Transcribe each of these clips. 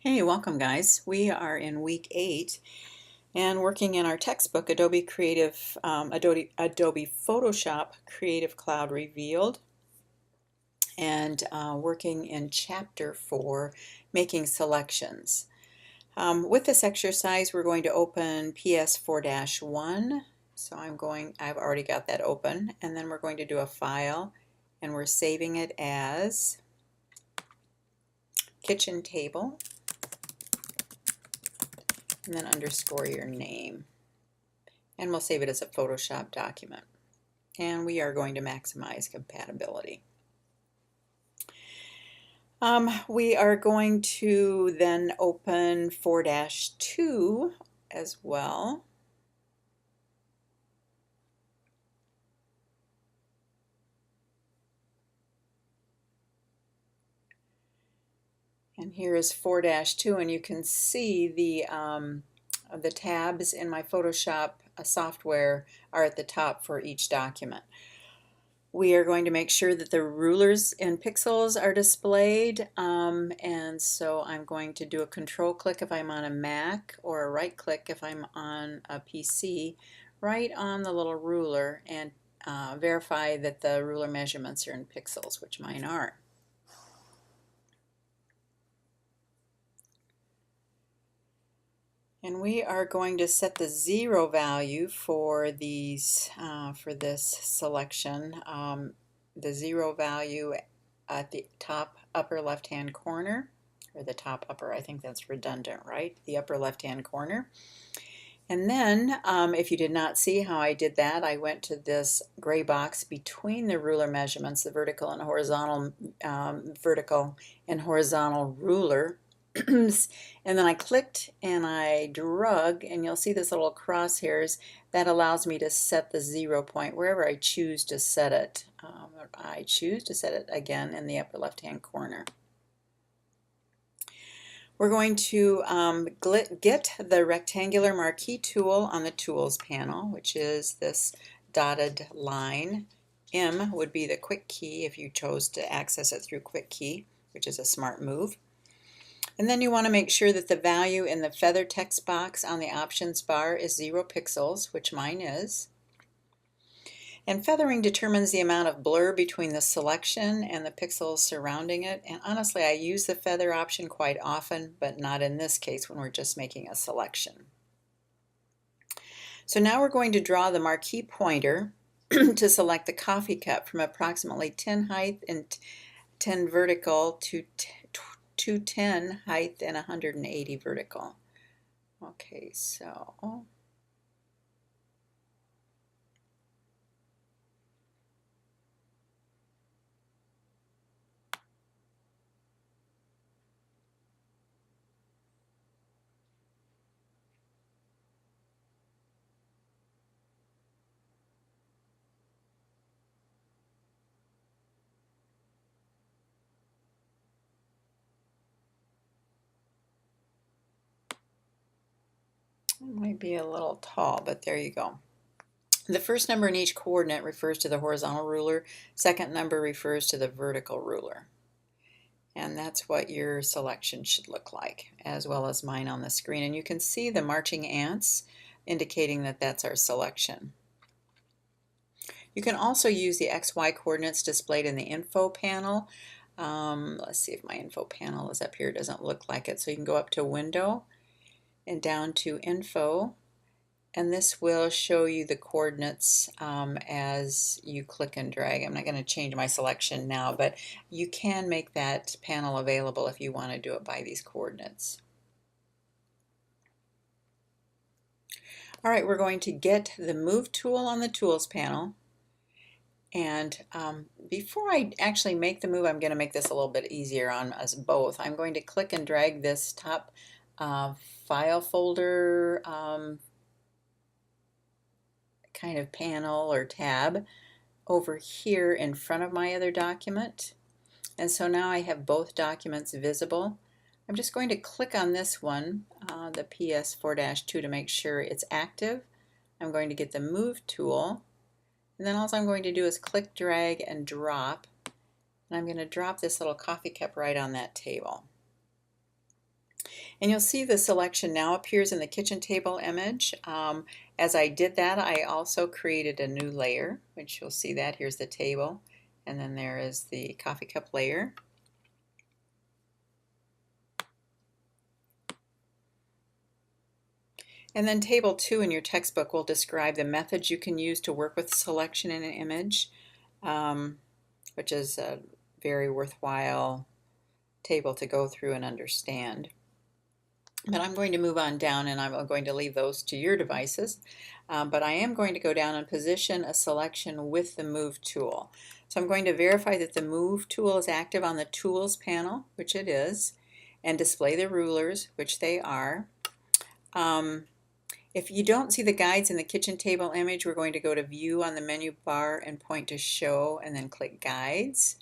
Hey, welcome guys. We are in week 8 and working in our textbook, Adobe Photoshop Creative Cloud Revealed, and working in chapter 4, making selections. With this exercise, we're going to open PS 4-1. So I've already got that open, and then we're going to do a file, and we're saving it as kitchen table, and then underscore your name. And we'll save it as a Photoshop document. And we are going to maximize compatibility. We are going to then open 4-2 as well. And here is 4-2, and you can see the tabs in my Photoshop software are at the top for each document. We are going to make sure that the rulers and pixels are displayed, and so I'm going to do a control click if I'm on a Mac, or a right click if I'm on a PC, right on the little ruler, and verify that the ruler measurements are in pixels, which mine are. And we are going to set the 0 value for these for this selection. The 0 value at the top upper left hand corner, or the top upper, I think that's redundant, right? The upper left hand corner. And then if you did not see how I did that, I went to this gray box between the ruler measurements, the vertical and horizontal ruler. And then I clicked and I drug, and you'll see this little crosshairs that allows me to set the 0 point wherever I choose to set it. I choose to set it again in the upper left hand corner. We're going to get the rectangular marquee tool on the tools panel, which is this dotted line. M would be the quick key if you chose to access it through quick key, which is a smart move. And then you want to make sure that the value in the feather text box on the options bar is 0 pixels, which mine is. And feathering determines the amount of blur between the selection and the pixels surrounding it. And honestly, I use the feather option quite often, but not in this case when we're just making a selection. So now we're going to draw the marquee pointer to select the coffee cup from approximately 10 height and 10 vertical to 210 height and 180 vertical. Okay, so it might be a little tall, but there you go. The first number in each coordinate refers to the horizontal ruler. Second number refers to the vertical ruler. And that's what your selection should look like, as well as mine on the screen. And you can see the marching ants indicating that that's our selection. You can also use the XY coordinates displayed in the info panel. Let's see if my info panel is up here. It doesn't look like it. So you can go up to Window and down to Info, and this will show you the coordinates as you click and drag. I'm not going to change my selection now, but you can make that panel available if you want to do it by these coordinates. All right, we're going to get the Move tool on the Tools panel. And before I actually make the move, I'm going to make this a little bit easier on us both. I'm going to click and drag this top file folder kind of panel or tab over here in front of my other document. And so now I have both documents visible. I'm just going to click on this one, the PS 4-2, to make sure it's active. I'm going to get the Move tool, and then all I'm going to do is click, drag, and drop. And I'm going to drop this little coffee cup right on that table. And you'll see the selection now appears in the kitchen table image. As I did that, I also created a new layer, which you'll see that. Here's the table, and then there is the coffee cup layer. And then table 2 in your textbook will describe the methods you can use to work with selection in an image, which is a very worthwhile table to go through and understand. But I'm going to move on down, and I'm going to leave those to your devices. But I am going to go down and position a selection with the Move tool. So I'm going to verify that the Move tool is active on the Tools panel, which it is, and display the rulers, which they are. If you don't see the guides in the kitchen table image, we're going to go to View on the menu bar and point to Show, and then click Guides.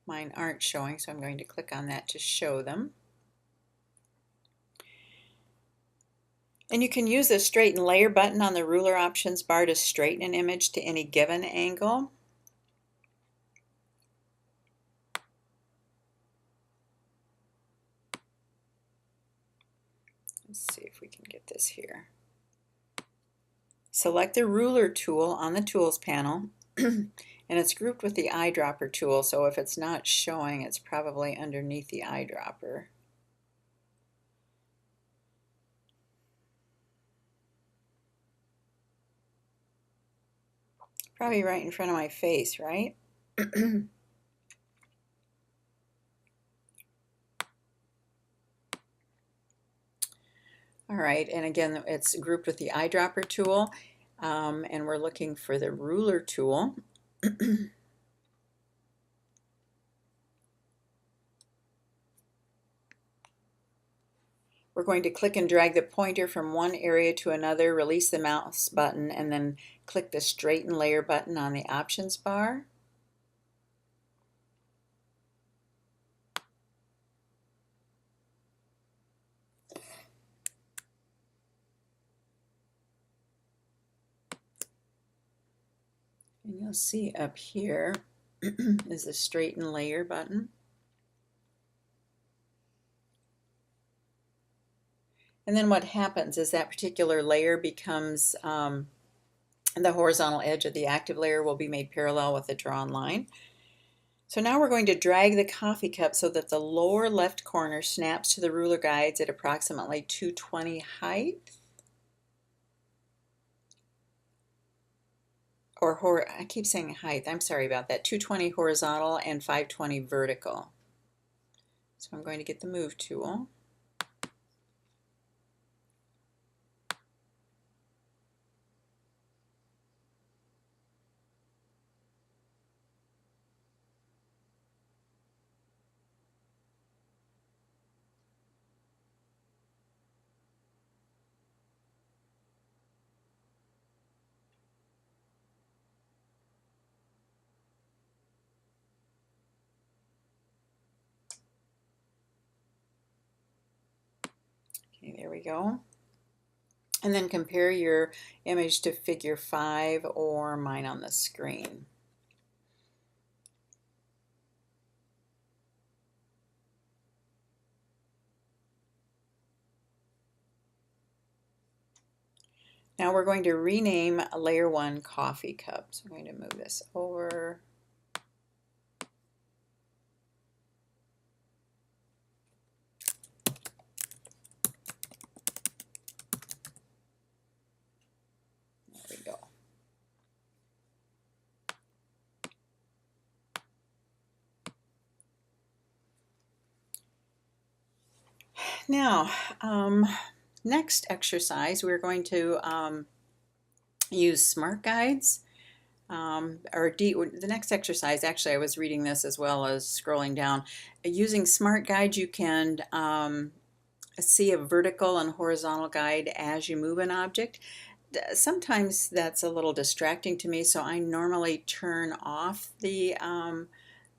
Mine aren't showing, so I'm going to click on that to show them. And you can use the Straighten Layer button on the Ruler Options bar to straighten an image to any given angle. Let's see if we can get this here. Select the Ruler tool on the Tools panel, and it's grouped with the eyedropper tool, so if it's not showing, it's probably underneath the eyedropper. Probably right in front of my face, right? All right, and again, it's grouped with the eyedropper tool, and we're looking for the Ruler tool. We're going to click and drag the pointer from one area to another, release the mouse button, and then click the Straighten Layer button on the Options bar. And you'll see up here is the Straighten Layer button. And then what happens is that particular layer becomes, the horizontal edge of the active layer will be made parallel with the drawn line. So now we're going to drag the coffee cup so that the lower left corner snaps to the ruler guides at approximately 220 height. I keep saying height, I'm sorry about that, 220 horizontal and 520 vertical. So I'm going to get the Move tool. Okay, there we go. And then compare your image to Figure 5 or mine on the screen. Now we're going to rename Layer 1 Coffee Cup. So I'm going to move this over. There we go. Now, next exercise, we're going to use Smart Guides. The next exercise, actually I was reading this as well as scrolling down. Using Smart Guides, you can see a vertical and horizontal guide as you move an object. Sometimes that's a little distracting to me, so I normally turn off the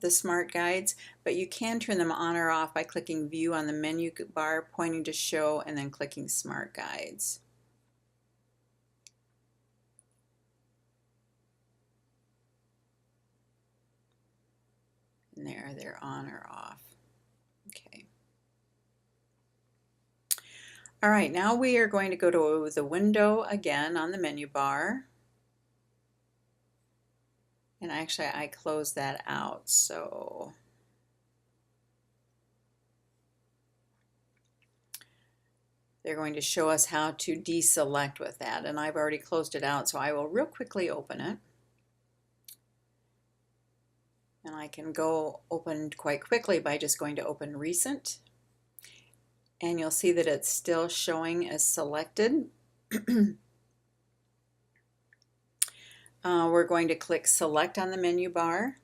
Smart Guides, but you can turn them on or off by clicking View on the menu bar, pointing to Show, and then clicking Smart Guides. And there, they're on or off. Okay. All right, now we are going to go to the window again on the menu bar. And actually, I closed that out, so they're going to show us how to deselect with that. And I've already closed it out, so I will real quickly open it. And I can go open quite quickly by just going to open recent. And you'll see that it's still showing as selected. We're going to click select on the menu bar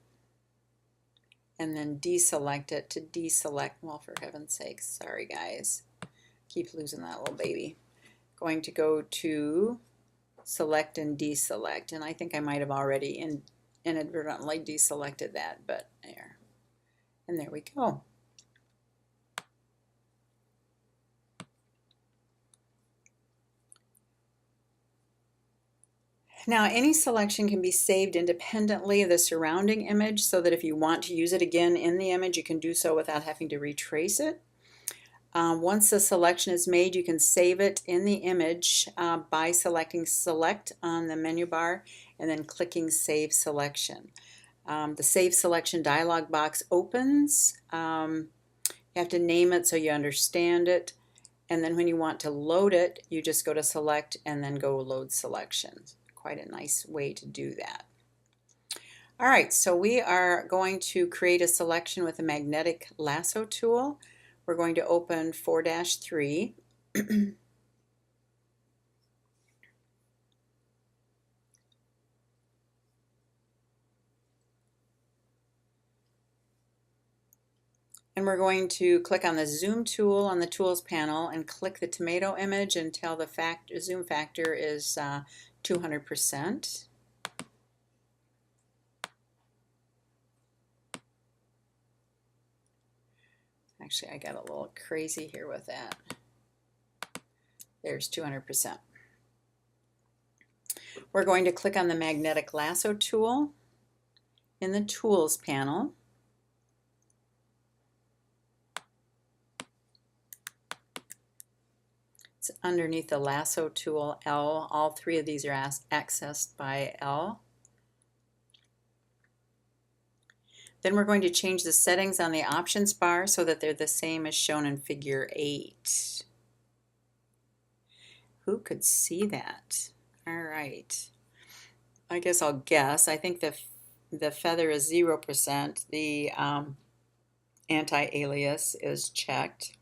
and then deselect it to deselect. Well, for heaven's sakes, sorry guys. Keep losing that little baby. Going to go to select and deselect, and I think I might have already inadvertently deselected that, but there. And there we go. Now, any selection can be saved independently of the surrounding image so that if you want to use it again in the image, you can do so without having to retrace it. Once the selection is made, you can save it in the image by selecting Select on the menu bar and then clicking Save Selection. The Save Selection dialog box opens. You have to name it so you understand it. And then when you want to load it, you just go to Select and then go Load Selections. Quite a nice way to do that. All right, so we are going to create a selection with a magnetic lasso tool. We're going to open 4-3. And we're going to click on the zoom tool on the tools panel and click the tomato image until the zoom factor is 200%. Actually, I got a little crazy here with that. There's 200%. We're going to click on the magnetic lasso tool in the tools panel. It's underneath the lasso tool L. All three of these are accessed by L. Then we're going to change the settings on the options bar so that they're the same as shown in figure 8. Who could see that? All right. I guess I'll guess. I think the feather is 0%. The anti-alias is checked.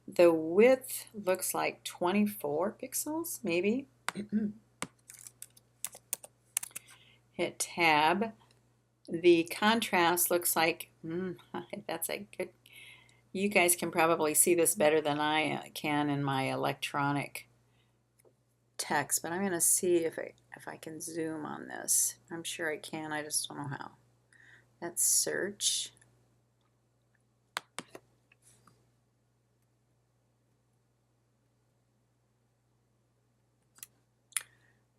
The width looks like 24 pixels, maybe. Hit tab. The contrast looks like, that's a good, you guys can probably see this better than I can in my electronic text, but I'm going to see if I can zoom on this. I'm sure I can, I just don't know how. Let's search.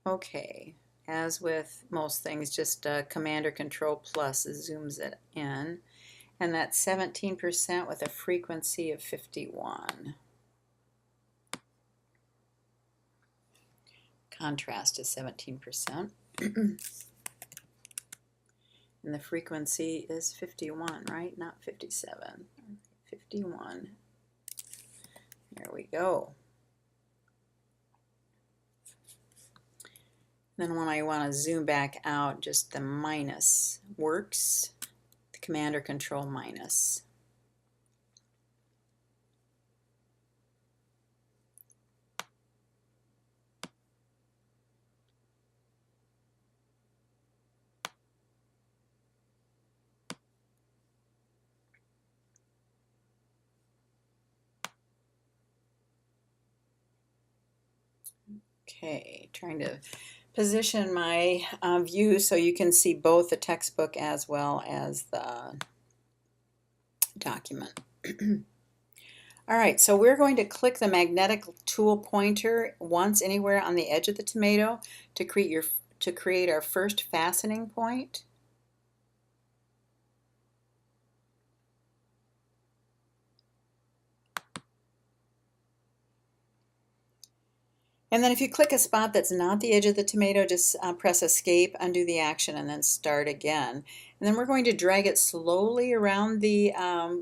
Okay. As with most things, just Command or Control plus zooms it in. And that's 17% with a frequency of 51. Contrast is 17%. And the frequency is 51, right? Not 57. 51. There we go. Then when I want to zoom back out, just the minus works, the Command or Control minus. Okay, trying to position my view so you can see both the textbook as well as the document. All right, so we're going to click the magnetic tool pointer once anywhere on the edge of the tomato to create our first fastening point. And then if you click a spot that's not the edge of the tomato, just press escape, undo the action, and then start again. And then we're going to drag it slowly around the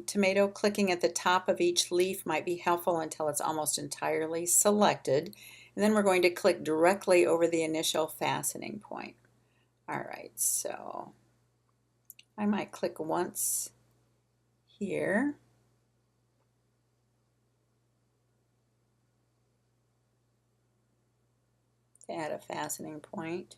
tomato. Clicking at the top of each leaf might be helpful until it's almost entirely selected. And then we're going to click directly over the initial fastening point. All right, so I might click once here. To add a fastening point.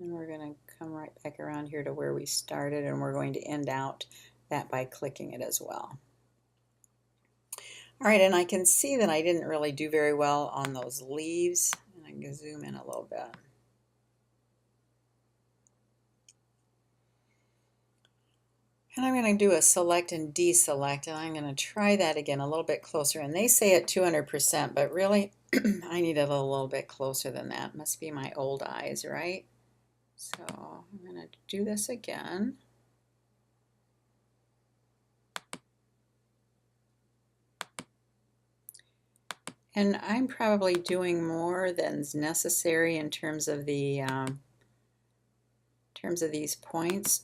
And we're going to come right back around here to where we started, and we're going to end out that by clicking it as well. All right, and I can see that I didn't really do very well on those leaves, and I can zoom in a little bit. And I'm going to do a select and deselect, and I'm going to try that again a little bit closer. And they say at 200%, but really I need it a little bit closer than that. Must be my old eyes, right? So I'm going to do this again. And I'm probably doing more than's necessary in terms of the these points.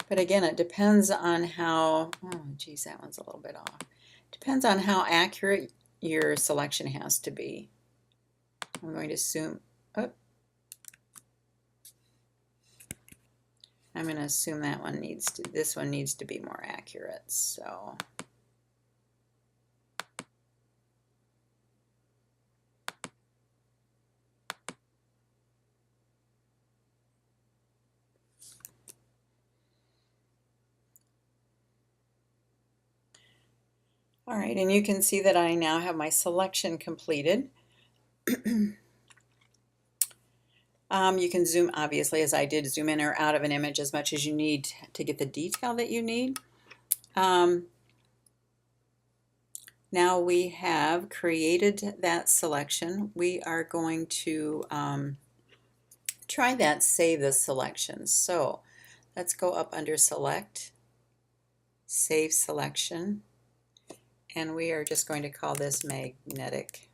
But again, it depends on how, oh geez, that one's a little bit off. Depends on how accurate your selection has to be. I'm going to zoom up. I'm going to assume that one needs to, this one needs to be more accurate. So all right, and you can see that I now have my selection completed. You can zoom, obviously, as I did, zoom in or out of an image as much as you need to get the detail that you need. Now we have created that selection. We are going to try that save the selection. So let's go up under select, save selection, and we are just going to call this magnetic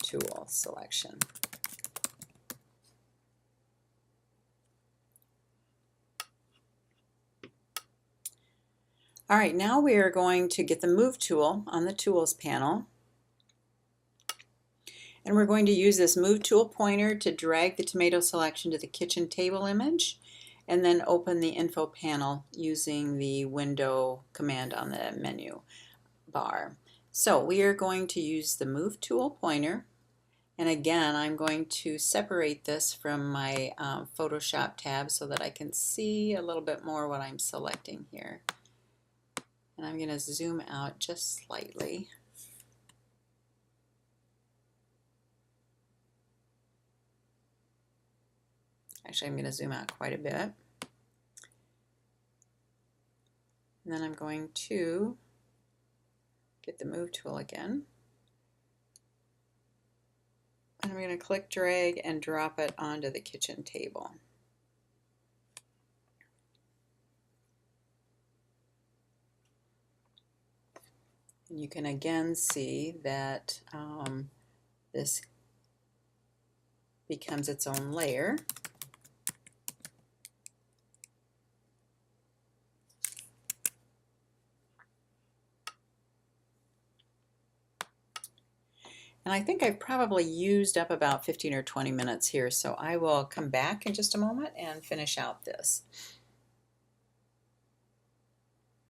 tool selection. All right, now we are going to get the Move tool on the Tools panel. And we're going to use this Move tool pointer to drag the tomato selection to the kitchen table image, and then open the info panel using the window command on the menu bar. So we are going to use the Move tool pointer. And again, I'm going to separate this from my Photoshop tab so that I can see a little bit more what I'm selecting here. And I'm going to zoom out just slightly. Actually, I'm going to zoom out quite a bit. And then I'm going to get the Move tool again. And I'm going to click, drag, and drop it onto the kitchen table. And you can again see that this becomes its own layer. And I think I've probably used up about 15 or 20 minutes here, so I will come back in just a moment and finish out this.